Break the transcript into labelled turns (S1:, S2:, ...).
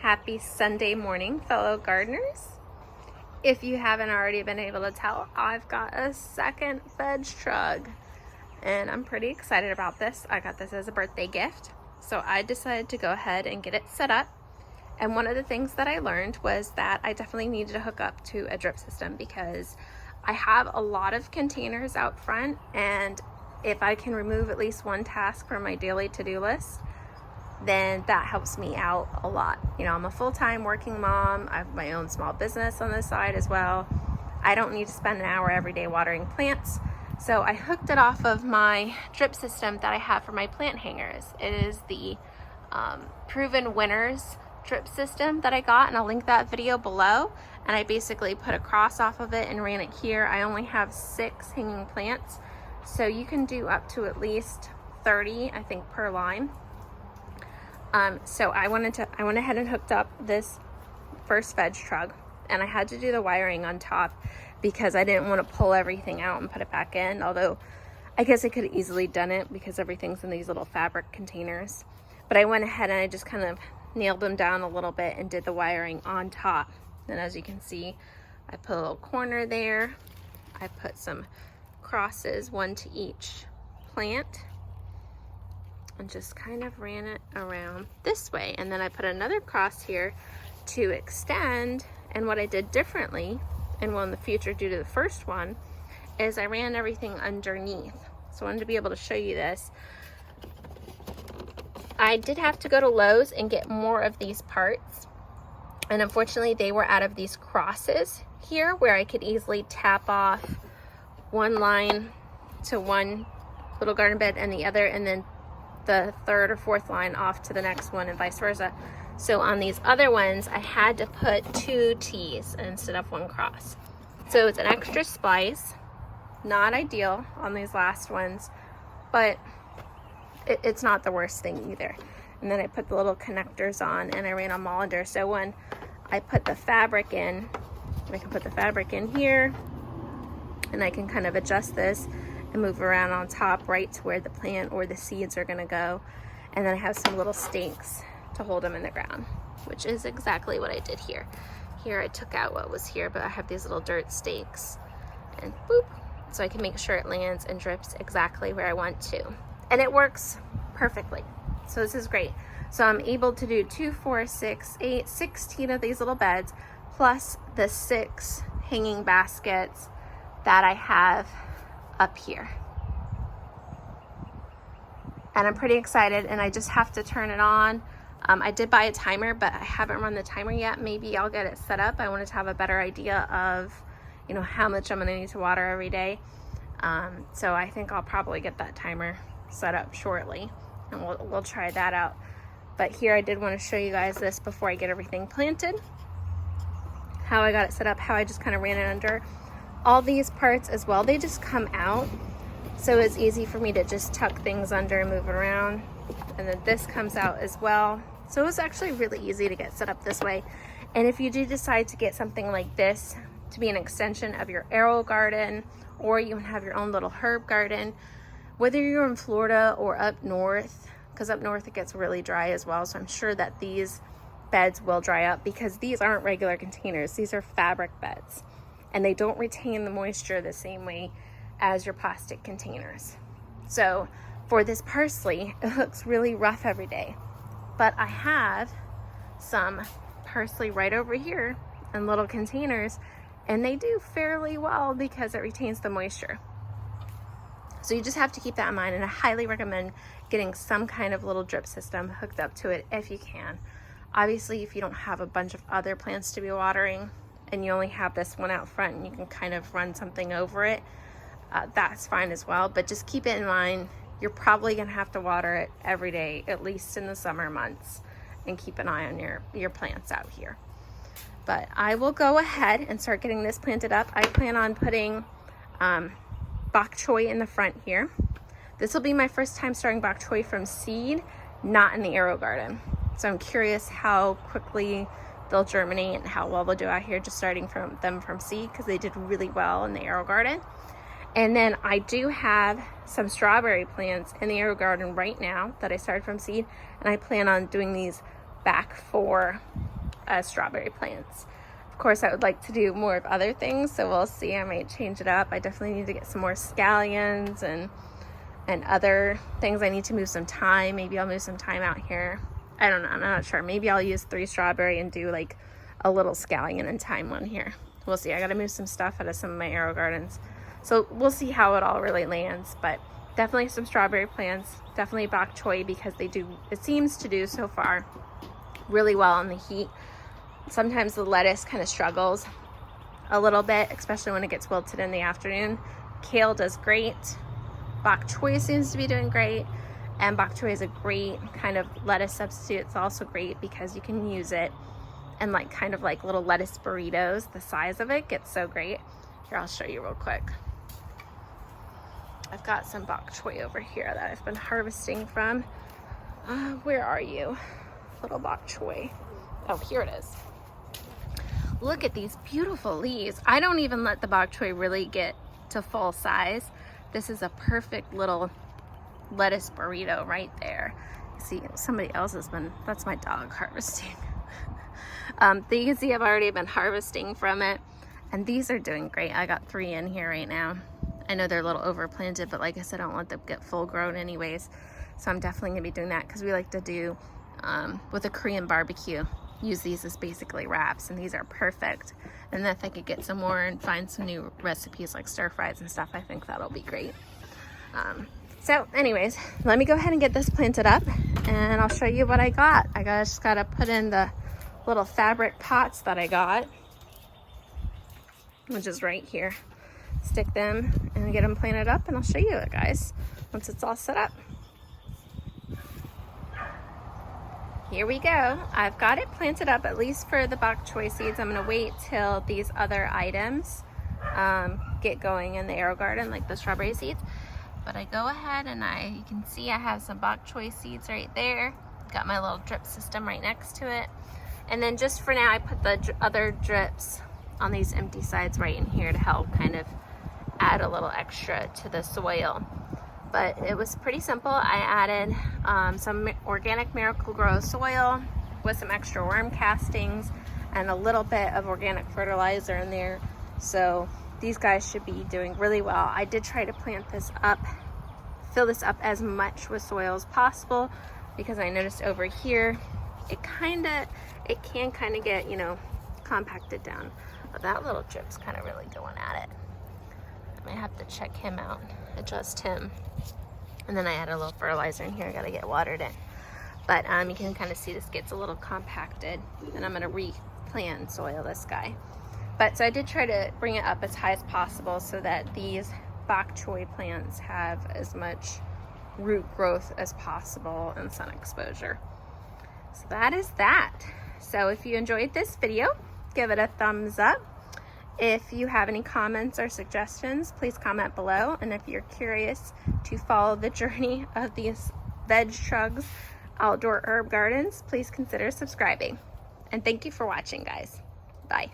S1: Happy Sunday morning, fellow gardeners. If you haven't already been able to tell, I've got a second VegTrug and I'm pretty excited about this. I got this as a birthday gift, so I decided to go ahead and get it set up. And one of the things that I learned was that I definitely needed to hook up to a drip system because I have a lot of containers out front, and if I can remove at least one task from my daily to-do list, then that helps me out a lot. You know, I'm a full-time working mom. I have my own small business on the side as well. I don't need to spend an hour every day watering plants. So I hooked it off of my drip system that I have for my plant hangers. It is the Proven Winners drip system that I got, and I'll link that video below. And I basically put a cross off of it and ran it here. I only have 6 hanging plants, so you can do up to at least 30, I think, per line. So I went ahead and hooked up this first VegTrug, and I had to do the wiring on top because I didn't want to pull everything out and put it back in, although I guess I could have easily done it because everything's in these little fabric containers. But I went ahead and I just kind of nailed them down a little bit and did the wiring on top. And as you can see, I put a little corner there. I put some crosses, one to each plant, and just kind of ran it around this way. And then I put another cross here to extend. And what I did differently, and will in the future due to the first one, is I ran everything underneath. So I wanted to be able to show you this. I did have to go to Lowe's and get more of these parts, and unfortunately they were out of these crosses here where I could easily tap off one line to one little garden bed and the other, and then the third or fourth line off to the next one, and vice versa. So on these other ones, I had to put 2 T's instead of 1 cross. So it's an extra splice, not ideal on these last ones, but it's not the worst thing either. And then I put the little connectors on, and I ran a molander. So when I put the fabric in, I can put the fabric in here, and I can kind of adjust this and move around on top right to where the plant or the seeds are gonna go. And then I have some little stakes to hold them in the ground, which is exactly what I did here. Here I took out what was here, but I have these little dirt stakes, and boop, so I can make sure it lands and drips exactly where I want to. And it works perfectly. So this is great. So I'm able to do 2, 4, 6, 8, 16 of these little beds, plus the 6 hanging baskets that I have up here. And I'm pretty excited, and I just have to turn it on. I did buy a timer, but I haven't run the timer yet. Maybe I'll get it set up. I wanted to have a better idea of, you know, how much I'm gonna need to water every day. So I think I'll probably get that timer set up shortly, and we'll try that out. But here I did want to show you guys this before I get everything planted, how I got it set up, how I just kind of ran it under. All these parts as well, they just come out, so it's easy for me to just tuck things under and move it around. And then this comes out as well, so it's actually really easy to get set up this way. And if you do decide to get something like this to be an extension of your arrow garden, or you have your own little herb garden, whether you're in Florida or up north, because up north it gets really dry as well, so I'm sure that these beds will dry up, because these aren't regular containers, these are fabric beds, and they don't retain the moisture the same way as your plastic containers. So for this parsley, it looks really rough every day, but I have some parsley right over here in little containers, and they do fairly well because it retains the moisture. So you just have to keep that in mind, and I highly recommend getting some kind of little drip system hooked up to it if you can. Obviously, if you don't have a bunch of other plants to be watering and you only have this one out front and you can kind of run something over it, that's fine as well. But just keep it in mind, you're probably gonna have to water it every day, at least in the summer months, and keep an eye on your plants out here. But I will go ahead and start getting this planted up. I plan on putting bok choy in the front here. This will be my first time starting bok choy from seed, not in the arrow garden. So I'm curious how quickly they'll germinate and how well they'll do out here, just starting from seed, because they did really well in the arrow garden. And then I do have some strawberry plants in the arrow garden right now that I started from seed, and I plan on doing these back for strawberry plants. Of course, I would like to do more of other things, so we'll see. I might change it up. I definitely need to get some more scallions and other things. I need to move some thyme. Maybe I'll move some thyme out here. I don't know. I'm not sure. Maybe I'll use 3 strawberry and do like a little scallion and thyme one here. We'll see. I got to move some stuff out of some of my arrow gardens. So we'll see how it all really lands. But definitely some strawberry plants. Definitely bok choy, because it seems to do so far really well in the heat. Sometimes the lettuce kind of struggles a little bit, especially when it gets wilted in the afternoon. Kale does great. Bok choy seems to be doing great. And bok choy is a great kind of lettuce substitute. It's also great because you can use it and like kind of like little lettuce burritos. The size of it gets so great. Here, I'll show you real quick. I've got some bok choy over here that I've been harvesting from. Where are you? Little bok choy. Oh, here it is. Look at these beautiful leaves. I don't even let the bok choy really get to full size. This is a perfect little lettuce burrito right there. See, somebody else has been, that's my dog harvesting. You can see I've already been harvesting from it, and these are doing great. I got 3 in here right now. I know they're a little overplanted, but like I said, I don't want them to get full grown anyways. So I'm definitely gonna be doing that, because we like to do with a Korean barbecue, use these as basically wraps, and these are perfect. And then if I could get some more and find some new recipes like stir fries and stuff, I think that'll be great. So anyways, let me go ahead and get this planted up, and I'll show you what I got. I just gotta put in the little fabric pots that I got, which is right here. Stick them and get them planted up, and I'll show you it, guys, once it's all set up. Here we go. I've got it planted up, at least for the bok choy seeds. I'm gonna wait till these other items get going in the arrow garden, like the strawberry seeds. But I go ahead and you can see I have some bok choy seeds right there. Got my little drip system right next to it. And then just for now, I put the other drips on these empty sides right in here to help kind of add a little extra to the soil. But it was pretty simple. I added some organic Miracle-Gro soil with some extra worm castings and a little bit of organic fertilizer in there. So these guys should be doing really well. I did try to plant this up, fill this up as much with soil as possible, because I noticed over here it can kind of get, you know, compacted down. But that little drip's kind of really going at it. I might have to check him out, adjust him. And then I add a little fertilizer in here. I gotta get watered in. But you can kind of see this gets a little compacted, and I'm gonna replant soil this guy. But so I did try to bring it up as high as possible so that these bok choy plants have as much root growth as possible and sun exposure. So that is that. So if you enjoyed this video, give it a thumbs up. If you have any comments or suggestions, please comment below. And if you're curious to follow the journey of these VegTrug outdoor herb gardens, please consider subscribing. And thank you for watching, guys. Bye.